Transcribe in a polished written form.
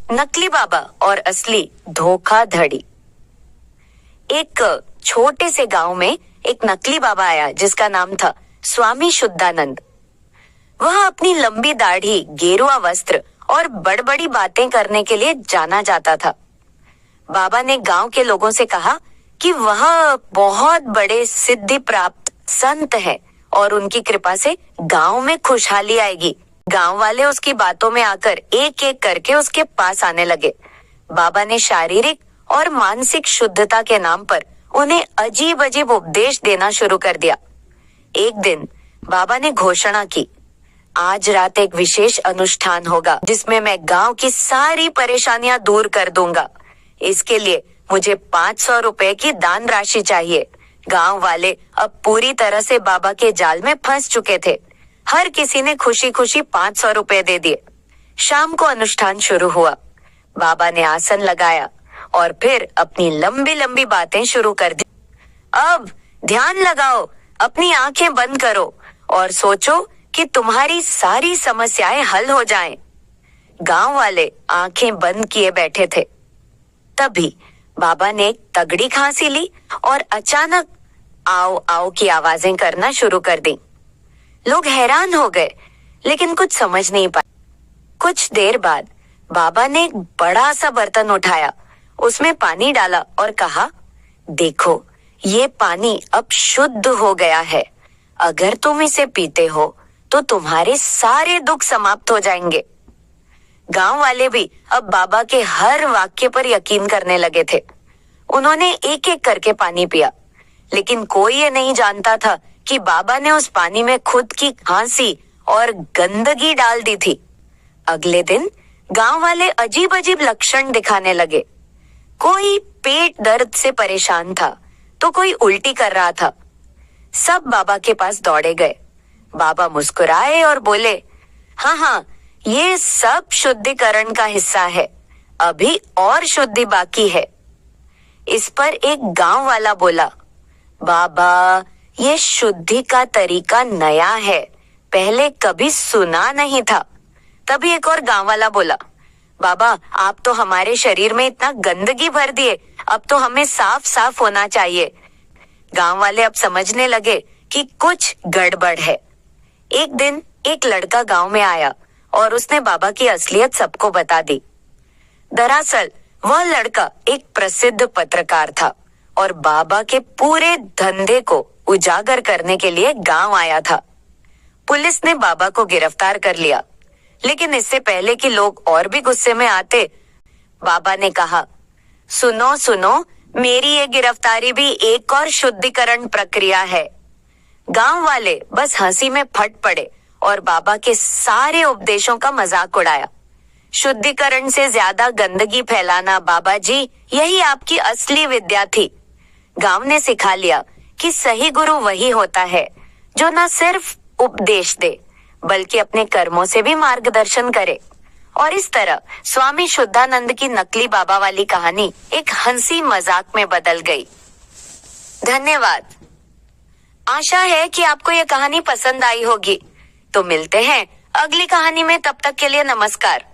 नकली बाबा और असली धोखाधड़ी। एक छोटे से गांव में एक नकली बाबा आया जिसका नाम था स्वामी शुद्धानंद। वह अपनी लंबी दाढ़ी, गेरुआ वस्त्र और बड़बड़ी बातें करने के लिए जाना जाता था। बाबा ने गांव के लोगों से कहा कि वह बहुत बड़े सिद्धि प्राप्त संत है और उनकी कृपा से गांव में खुशहाली आएगी। गांव वाले उसकी बातों में आकर एक एक करके उसके पास आने लगे। बाबा ने शारीरिक और मानसिक शुद्धता के नाम पर उन्हें अजीब अजीब उपदेश देना शुरू कर दिया। एक दिन बाबा ने घोषणा की, आज रात एक विशेष अनुष्ठान होगा जिसमें मैं गांव की सारी परेशानियां दूर कर दूंगा। इसके लिए मुझे 500 रुपए की दान राशि चाहिए। गांव वाले अब पूरी तरह से बाबा के जाल में फंस चुके थे। हर किसी ने खुशी खुशी 500 रुपए दे दिए। शाम को अनुष्ठान शुरू हुआ। बाबा ने आसन लगाया और फिर अपनी लंबी लंबी बातें शुरू कर दी। अब ध्यान लगाओ, अपनी आंखें बंद करो और सोचो कि तुम्हारी सारी समस्याएं हल हो जाएं। गांव वाले आंखें बंद किए बैठे थे। तभी बाबा ने एक तगड़ी खांसी ली और अचानक आओ आओ की आवाजें करना शुरू कर दी। लोग हैरान हो गए लेकिन कुछ समझ नहीं पाए। कुछ देर बाद बाबा ने एक बड़ा सा बर्तन उठाया, उसमें पानी डाला और कहा, देखो ये पानी अब शुद्ध हो गया है। अगर तुम इसे पीते हो तो तुम्हारे सारे दुख समाप्त हो जाएंगे। गांव वाले भी अब बाबा के हर वाक्य पर यकीन करने लगे थे। उन्होंने एक एक करके पानी पिया, लेकिन कोई ये नहीं जानता था कि बाबा ने उस पानी में खुद की खांसी और गंदगी डाल दी थी। अगले दिन गांव वाले अजीब अजीब लक्षण दिखाने लगे। कोई पेट दर्द से परेशान था तो कोई उल्टी कर रहा था। सब बाबा के पास दौड़े गए। बाबा मुस्कुराए और बोले, हाँ, ये सब शुद्धिकरण का हिस्सा है, अभी और शुद्धि बाकी है। इस पर एक गांव वाला बोला, बाबा ये शुद्धि का तरीका नया है, पहले कभी सुना नहीं था। तभी एक और गांव वाला बोला, बाबा आप तो हमारे शरीर में इतना गंदगी भर दिए, अब तो हमें साफ साफ होना चाहिए। गांव वाले अब समझने लगे कि कुछ गड़बड़ है। एक दिन एक लड़का गांव में आया और उसने बाबा की असलियत सबको बता दी। दरअसल वह लड़का एक प्रसिद्ध पत्रकार था और बाबा के पूरे धंधे को उजागर करने के लिए गांव आया था। पुलिस ने बाबा को गिरफ्तार कर लिया, लेकिन इससे पहले कि लोग और भी गुस्से में आते, बाबा ने कहा, सुनो सुनो, मेरी ये गिरफ्तारी भी एक और शुद्धिकरण प्रक्रिया है। गांव वाले बस हंसी में फट पड़े और बाबा के सारे उपदेशों का मजाक उड़ाया। शुद्धिकरण से ज्यादा गंदगी फैलाना बाबा जी, यही आपकी असली विद्या थी। गांव ने सिखा लिया कि सही गुरु वही होता है जो न सिर्फ उपदेश दे बल्कि अपने कर्मों से भी मार्गदर्शन करे। और इस तरह स्वामी शुद्धानंद की नकली बाबा वाली कहानी एक हंसी मजाक में बदल गई। धन्यवाद। आशा है कि आपको यह कहानी पसंद आई होगी। तो मिलते हैं अगली कहानी में, तब तक के लिए नमस्कार।